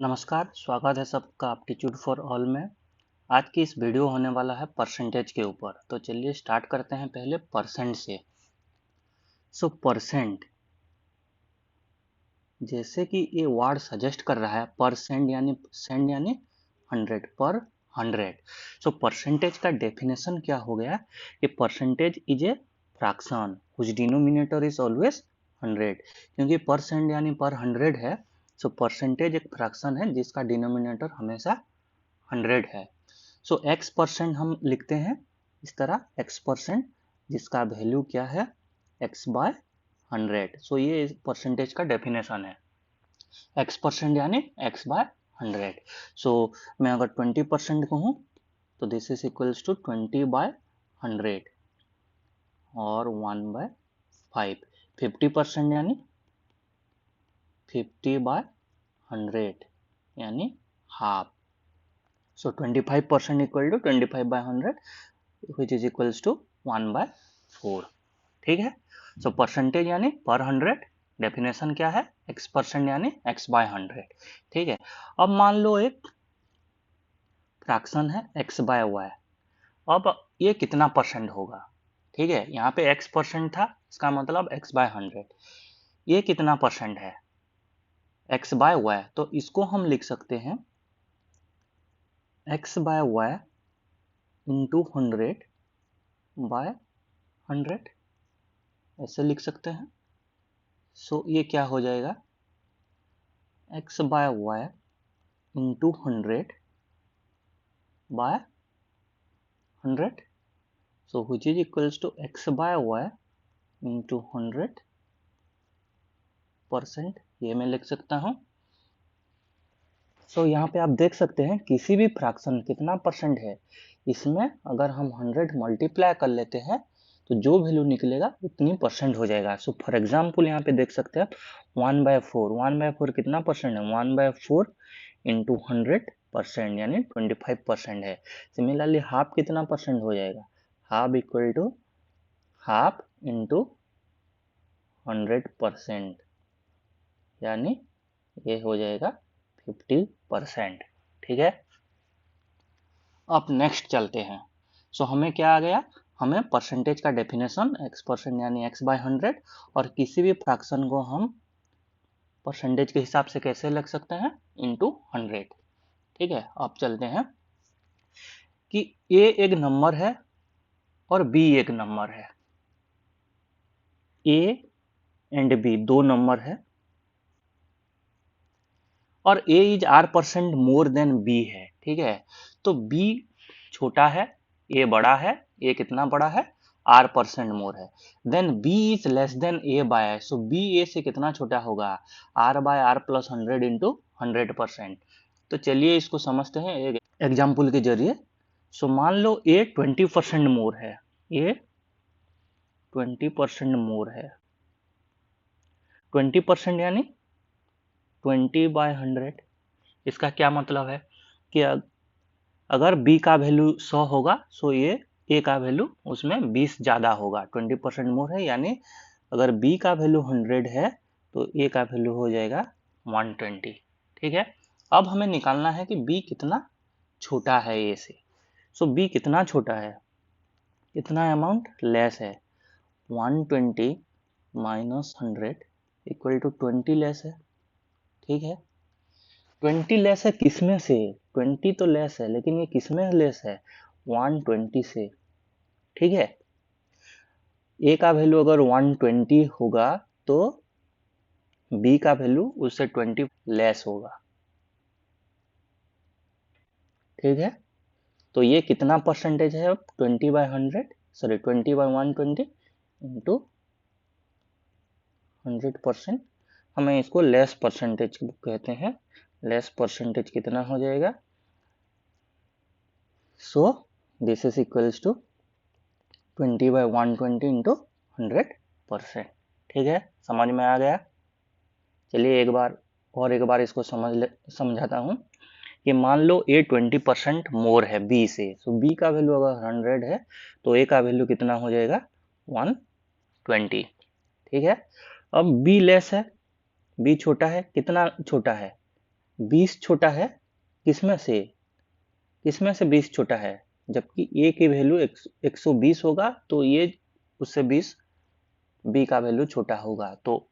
नमस्कार, स्वागत है सबका एप्टीट्यूड फॉर ऑल में। आज की इस वीडियो होने वाला है परसेंटेज के ऊपर। तो चलिए स्टार्ट करते हैं पहले परसेंट से। परसेंट, जैसे कि ये वर्ड सजेस्ट कर रहा है परसेंट यानी सेंट यानी 100 पर 100। परसेंटेज का डेफिनेशन क्या हो गया कि percentage is a fraction which denominator is always 100। क्योंकि परसेंट यानी पर 100 है, परसेंटेज एक फ्रैक्शन है जिसका डिनोमिनेटर हमेशा 100 है। एक्स परसेंट हम लिखते हैं इस तरह, एक्स परसेंट जिसका वैल्यू क्या है एक्स बाय 100। ये परसेंटेज का डेफिनेशन है। एक्स परसेंट यानी एक्स बाय 100। मैं अगर 20% कहूँ तो this is equals to 20 by 100 और 1/5। 50% यानी 50 बाय 100 यानी half. 25% equal to 25 by 100 which is equals to 1/4। ठीक है। परसेंटेज यानी पर 100, डेफिनेशन क्या है एक्स परसेंट यानी एक्स बाय 100। ठीक है। अब मान लो एक फ्रैक्शन है एक्स बाय वाई। अब ये कितना परसेंट होगा? ठीक है, यहाँ पे एक्स परसेंट था, इसका मतलब एक्स बाय 100। ये कितना परसेंट है एक्स बाय वाई, तो इसको हम लिख सकते हैं X by Y into 100 by 100, ऐसे लिख सकते हैं। ये क्या हो जाएगा X by Y into 100 by 100, which is equals to x by y into 100%। ये मैं लिख सकता हूँ। यहाँ पे आप देख सकते हैं किसी भी फ्रैक्शन कितना परसेंट है, इसमें अगर हम 100 मल्टीप्लाई कर लेते हैं तो जो वैल्यू निकलेगा उतनी परसेंट हो जाएगा। फॉर एग्जाम्पल यहाँ पे देख सकते हैं 1/4। 1/4 कितना परसेंट है? 1/4 इंटू 100% यानी 25% है। सिमिलरली हाफ कितना परसेंट हो जाएगा? Half equal to half into 100% यानी ये हो जाएगा 50%। ठीक है। अब नेक्स्ट चलते हैं। हमें क्या आ गया, हमें परसेंटेज का डेफिनेशन एक्स परसेंट यानी एक्स बाय 100, और किसी भी फ्रैक्शन को हम परसेंटेज के हिसाब से कैसे लिख सकते हैं इंटू 100। ठीक है। अब चलते हैं कि ए एक नंबर है और बी एक नंबर है। ए एंड बी दो नंबर है और a is r% more then b है। ठीक है। तो b छोटा है, a बड़ा है। a कितना बड़ा है? r% मोर है। Then b is less than a by, b a से कितना छोटा होगा? r by r plus 100 into 100%। तो चलिए इसको समझते हैं एक एग्जाम्पल के जरिए। मान लो a 20% मोर है, a 20% मोर है। 20% यानी 20/100। इसका क्या मतलब है कि अगर b का वैल्यू 100 होगा ये a का वैल्यू उसमें 20 ज़्यादा होगा। 20% मोर है, यानी अगर b का वैल्यू 100 है तो a का वैल्यू हो जाएगा 120। ठीक है। अब हमें निकालना है कि b कितना छोटा है a से। b कितना छोटा है, कितना अमाउंट लेस है? 120 माइनस 100 इक्वल टू 20 लेस है। ठीक है। 20 लेस है किसमें से? 20 तो लेस है, लेकिन ये किसमें लेस है? 120 से। ठीक है। a का वैल्यू अगर 120 होगा तो b का वैल्यू उससे 20 लेस होगा। ठीक है। तो ये कितना परसेंटेज है अब? 20/100 इंटू 100%। हमें इसको लेस परसेंटेज कहते हैं। लेस परसेंटेज कितना हो जाएगा? This is equals to 20/120 into 100%। ठीक है, समझ में आ गया? चलिए एक बार इसको समझाता हूँ कि मान लो a 20% मोर है b से। b का वैल्यू अगर 100 है तो a का वैल्यू कितना हो जाएगा? 120। ठीक है। अब b लेस है, b छोटा है। कितना छोटा है? 20 छोटा है किसमें से 20 छोटा है, जबकि ए की वैल्यू 120 होगा तो ये उससे 20 बी का वैल्यू छोटा होगा। तो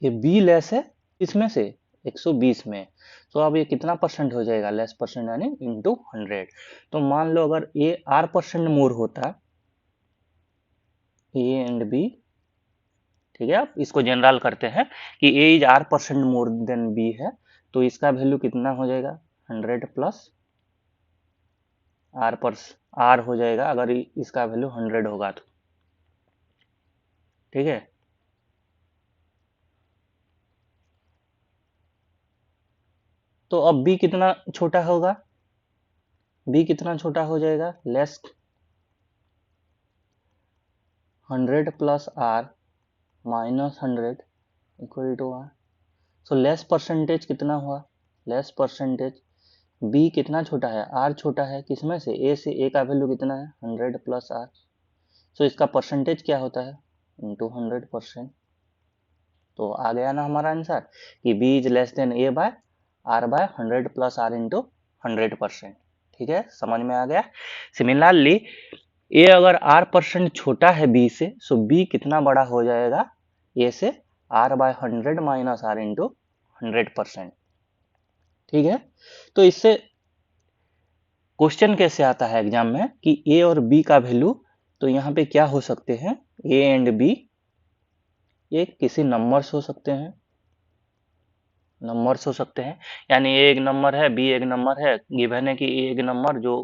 ये बी लेस है इसमें से 120 में, तो अब ये कितना परसेंट हो जाएगा, लेस परसेंट यानी इंटू 100। तो मान लो अगर ए R% मोर होता, ए एंड बी, ठीक है, आप इसको जनरल करते हैं कि A is R% more than B है, तो इसका वैल्यू कितना हो जाएगा, 100 प्लस आर हो जाएगा अगर इसका वैल्यू 100 होगा तो, ठीक है। तो अब बी कितना छोटा होगा, बी कितना छोटा हो जाएगा, less 100 plus R minus 100 equal to R. So less percentage कितना हुआ, लेस परसेंटेज बी कितना छोटा है, आर छोटा है किसमें से, ए से, ए का वैल्यू कितना है 100 प्लस आर। सो इसका परसेंटेज क्या होता है, इंटू 100%। तो आ गया ना हमारा आंसर कि B is less than A by R by 100 plus R into 100%। ठीक है, समझ में आ गया। सिमिलरली ए अगर R% छोटा है बी से, सो बी कितना बड़ा हो जाएगा ए से, R by 100 minus R into 100%। ठीक है, तो इससे क्वेश्चन कैसे आता है एग्जाम में कि ए और बी का वैल्यू, तो यहाँ पे क्या हो सकते हैं, ए एंड बी ये किसी नंबर्स हो सकते हैं, नंबर्स हो सकते हैं, यानी ए एक नंबर है, बी एक नंबर है, गिवन है कि ए एक नंबर जो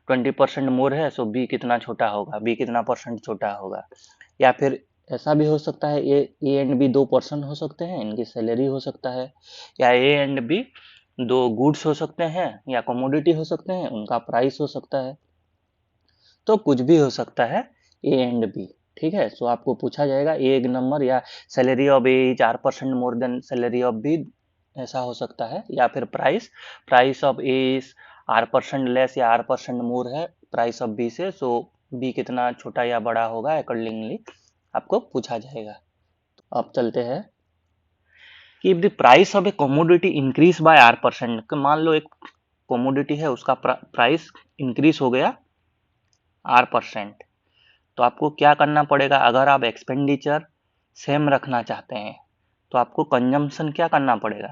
20% मोर है, सो बी कितना छोटा होगा, बी कितना परसेंट छोटा होगा। या फिर ऐसा भी हो सकता है ए एंड बी दो पर्सन हो सकते हैं, इनकी सैलरी हो सकता है, या ए एंड बी दो गुड्स हो सकते हैं या कमोडिटी हो सकते हैं, उनका प्राइस हो सकता है, तो कुछ भी हो सकता है ए एंड बी। ठीक है, सो आपको पूछा जाएगा ए एक नंबर या salary of A is R% more than salary of B, ऐसा हो सकता है, या फिर price of A is R% less या R% मोर है प्राइस ऑफ बी से, सो बी कितना छोटा या बड़ा होगा अकॉर्डिंगली आपको पूछा जाएगा। अब चलते हैं कि if the price of A commodity increase by R%, मान लो एक कमोडिटी है उसका प्राइस इंक्रीज हो गया R%, तो आपको क्या करना पड़ेगा, अगर आप एक्सपेंडिचर सेम रखना चाहते हैं तो आपको कंजम्पशन क्या करना पड़ेगा,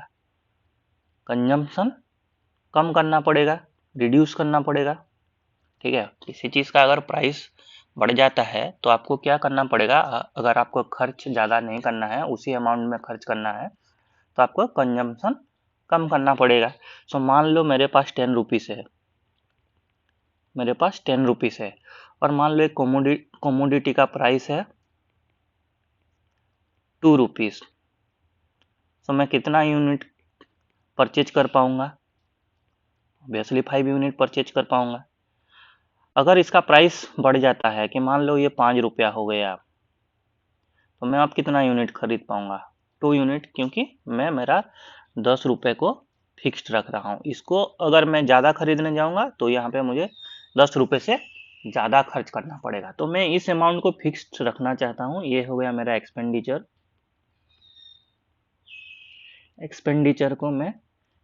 कंजम्पशन कम करना पड़ेगा, रिड्यूस करना पड़ेगा। ठीक है, किसी चीज़ का अगर प्राइस बढ़ जाता है तो आपको क्या करना पड़ेगा, अगर आपको खर्च ज़्यादा नहीं करना है, उसी अमाउंट में खर्च करना है, तो आपको कंजम्पशन कम करना पड़ेगा। सो मान लो मेरे पास 10 रुपीज़ है, मेरे पास 10 रुपीज़ है, और मान लो एक कमोडिटी का प्राइस है 2 रुपीज़, तो मैं कितना यूनिट परचेज कर पाऊंगा, ऑब्वियसली 5 यूनिट परचेज कर पाऊंगा। अगर इसका प्राइस बढ़ जाता है कि मान लो ये 5 रुपया हो गया, तो मैं अब कितना यूनिट खरीद पाऊंगा, 2 यूनिट, क्योंकि मैं मेरा 10 रुपये को फिक्स्ड रख रहा हूँ। इसको अगर मैं ज़्यादा खरीदने जाऊंगा तो यहाँ पे मुझे 10 रुपये से ज़्यादा खर्च करना पड़ेगा, तो मैं इस अमाउंट को फिक्स्ड रखना चाहता हूँ। ये हो गया मेरा एक्सपेंडिचर, एक्सपेंडिचर को मैं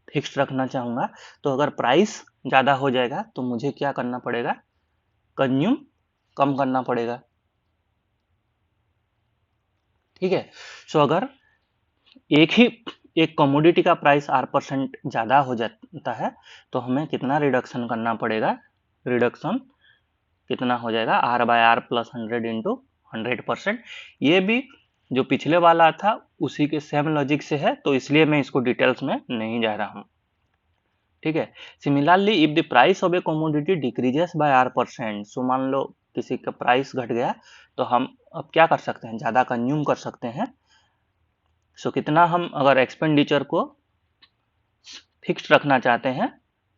फिक्स्ड रखना चाहूँगा। तो अगर प्राइस ज़्यादा हो जाएगा तो मुझे क्या करना पड़ेगा, कंज्यूम कम करना पड़ेगा। ठीक है, सो अगर एक कमोडिटी का प्राइस R% ज़्यादा हो जाता है तो हमें कितना रिडक्शन करना पड़ेगा, रिडक्शन कितना हो जाएगा, R by R plus 100 into 100%। ये भी जो पिछले वाला था उसी के सेम लॉजिक से है, तो इसलिए मैं इसको डिटेल्स में नहीं जा रहा हूँ। ठीक है, similarly if the price of A commodity decreases by R%, सो मान लो किसी का प्राइस घट गया तो हम अब क्या कर सकते हैं, ज़्यादा कंज्यूम कर सकते हैं। सो कितना हम अगर एक्सपेंडिचर को फिक्स्ड रखना चाहते हैं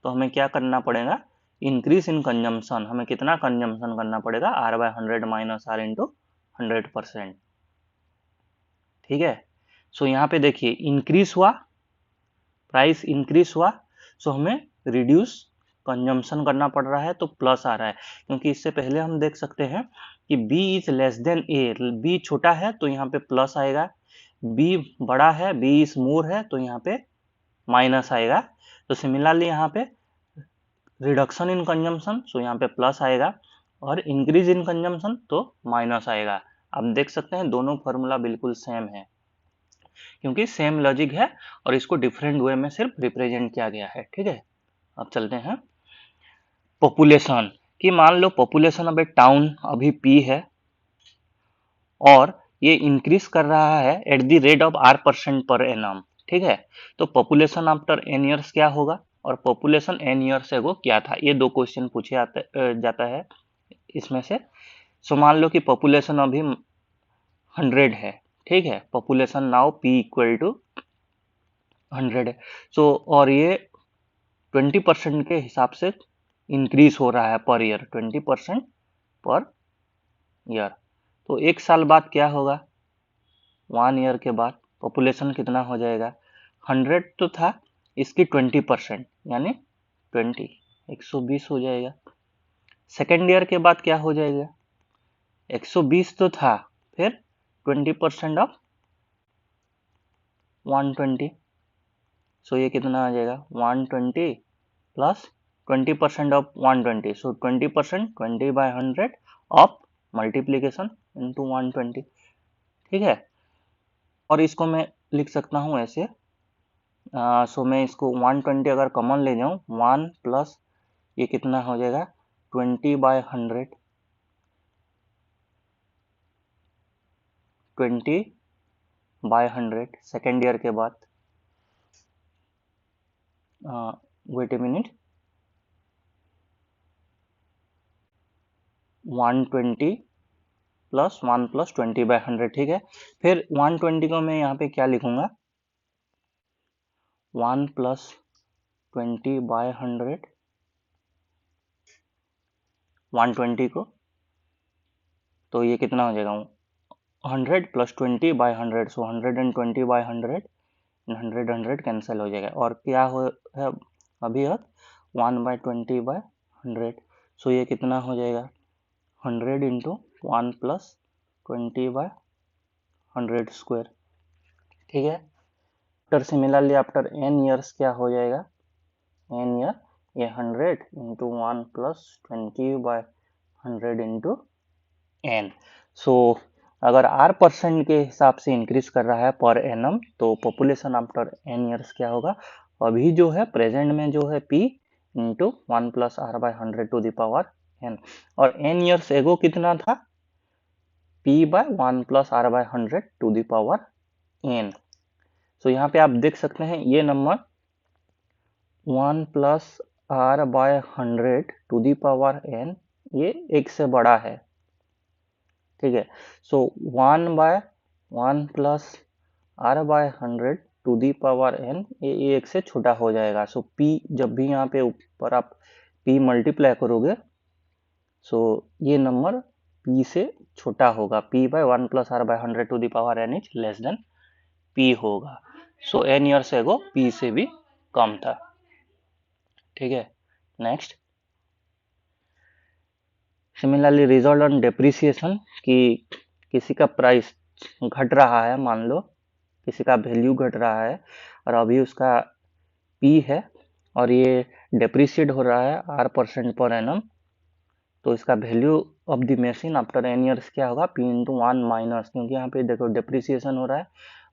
तो हमें क्या करना पड़ेगा, इंक्रीज इन कंजम्पशन, हमें कितना कंजम्पशन करना पड़ेगा, R by 100 minus R into 100%। ठीक है, सो यहाँ पे देखिए इंक्रीज हुआ, प्राइस इंक्रीज हुआ, सो हमें रिड्यूस कंजम्पशन करना पड़ रहा है, तो प्लस आ रहा है, क्योंकि इससे पहले हम देख सकते हैं कि B is less than A, B छोटा है तो यहाँ पे प्लस आएगा, B बड़ा है, B इज मोर है तो यहाँ पे माइनस आएगा। तो सिमिलरली यहाँ पे रिडक्शन इन कंजम्पशन, सो यहाँ पे प्लस आएगा, और इंक्रीज इन कंजम्पशन तो माइनस आएगा। आप देख सकते हैं दोनों फॉर्मूला बिल्कुल सेम है, क्योंकि सेम लॉजिक है और इसको डिफरेंट वे में सिर्फ रिप्रेजेंट किया गया है। ठीक है, अब चलते हैं पॉपुलेशन कि मान लो पॉपुलेशन ऑफ ए टाउन अभी P है और ये इंक्रीज कर रहा है at the rate of R% per annum. ठीक है, तो पॉपुलेशन आफ्टर n ईयर्स क्या होगा और पॉपुलेशन n ईयर्स एगो क्या था, ये दो क्वेश्चन पूछे जाता है इसमें से। सो मान लो कि पॉपुलेशन अभी 100 है। ठीक है, population now P equal to 100 है। सो और ये 20% के हिसाब से इंक्रीज हो रहा है पर ईयर, 20% पर ईयर। तो एक साल बाद क्या होगा, 1 ईयर के बाद पॉपुलेशन कितना हो जाएगा, 100 तो था, इसकी 20% यानी 20, 120 हो जाएगा। सेकेंड ईयर के बाद क्या हो जाएगा, 120 तो था, फिर 20% ऑफ 120, सो ये कितना आ जाएगा 120 plus 20% of 120, so 20% 20/100 of multiplication into 120। ठीक है, और इसको मैं लिख सकता हूँ ऐसे, सो मैं इसको 120 अगर कॉमन ले जाऊँ, 1 प्लस ये कितना हो जाएगा 20/100, 20/100 सेकेंड ईयर के बाद। Wait a minute, 120 plus 1 plus 20/100। ठीक है, फिर 120 को मैं यहाँ पे क्या लिखूंगा, 1 प्लस 20/100, 120 को, तो ये कितना हो जाएगा 100 प्लस 20/100, सो 120/100, 100 कैंसिल हो जाएगा, और क्या हो है अभी 1/20/100, सो ये कितना हो जाएगा 100 इंटू 1 प्लस 20/100 स्क्वायर। ठीक है, after similarly after n years क्या हो जाएगा, n ईयर ये 100 इंटू 1 प्लस 20/100 इंटू n। सो अगर R% के हिसाब से इंक्रीज कर रहा है पर एनम, तो पॉपुलेशन आफ्टर n ईयर्स क्या होगा, अभी जो है प्रेजेंट में जो है P into 1 plus R/100 to the power n, और n ईयर्स एगो कितना था, P/1 plus R/100 to the power n। So यहाँ पे आप देख सकते हैं ये नंबर 1 plus R/100 to the power n ये 1 से बड़ा है। ठीक है, so 1/1 plus R/100 to the power n ये 1 से छोटा हो जाएगा। सो P जब भी यहाँ पे ऊपर आप P मल्टीप्लाई करोगे, सो ये नंबर P से छोटा होगा, P/1 plus R/100 to the power n is less than P होगा। So n years ago P से भी कम था। ठीक है, next similarly result on depreciation कि किसी का प्राइस घट रहा है, मान लो किसी का वैल्यू घट रहा है और अभी उसका P है और ये डेप्रिशिएट हो रहा है R% पर एनम, तो इसका value of the machine after n years क्या होगा, P इंटू 1 माइनस, क्योंकि यहाँ पे देखो डेप्रिसिएशन हो रहा है,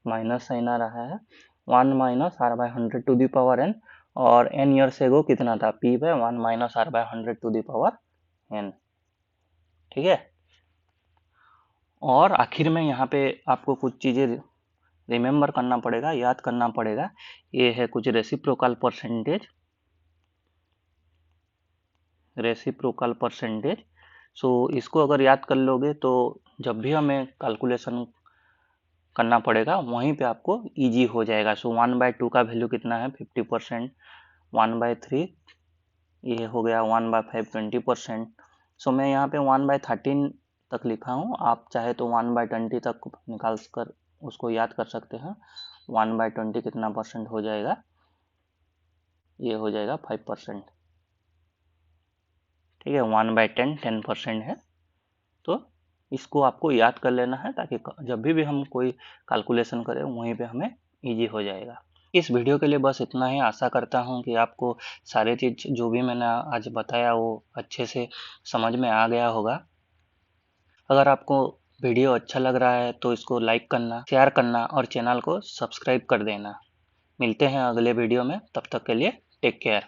माइनस साइन आ रहा है, 1 minus R/100 to the power n, और n ईयर्स एगो कितना था, P/1 minus R/100 to the power n। ठीक है, और आखिर में यहाँ पे आपको कुछ चीज़ें रिमेम्बर करना पड़ेगा, याद करना पड़ेगा। ये है कुछ रेसिप्रोकल परसेंटेज, रेसिप्रोकल परसेंटेज। सो इसको अगर याद कर लोगे तो जब भी हमें कैलकुलेशन करना पड़ेगा वहीं पे आपको इजी हो जाएगा। सो 1/2 का वैल्यू कितना है 50%, 1/3 ये हो गया, 1/5 20%। सो मैं यहाँ पे 1/13 तक लिखा हूँ, आप चाहे तो 1/20 तक निकाल कर उसको याद कर सकते हैं। 1/20 कितना परसेंट हो जाएगा, ये हो जाएगा 5%। ठीक है, 1/10 10% है, तो इसको आपको याद कर लेना है ताकि जब भी हम कोई कैलकुलेशन करें वहीं पे हमें इजी हो जाएगा। इस वीडियो के लिए बस इतना ही। आशा करता हूँ कि आपको सारे चीज़ जो भी मैंने आज बताया वो अच्छे से समझ में आ गया होगा। अगर आपको वीडियो अच्छा लग रहा है तो इसको लाइक करना, शेयर करना और चैनल को सब्सक्राइब कर देना। मिलते हैं अगले वीडियो में, तब तक के लिए टेक केयर।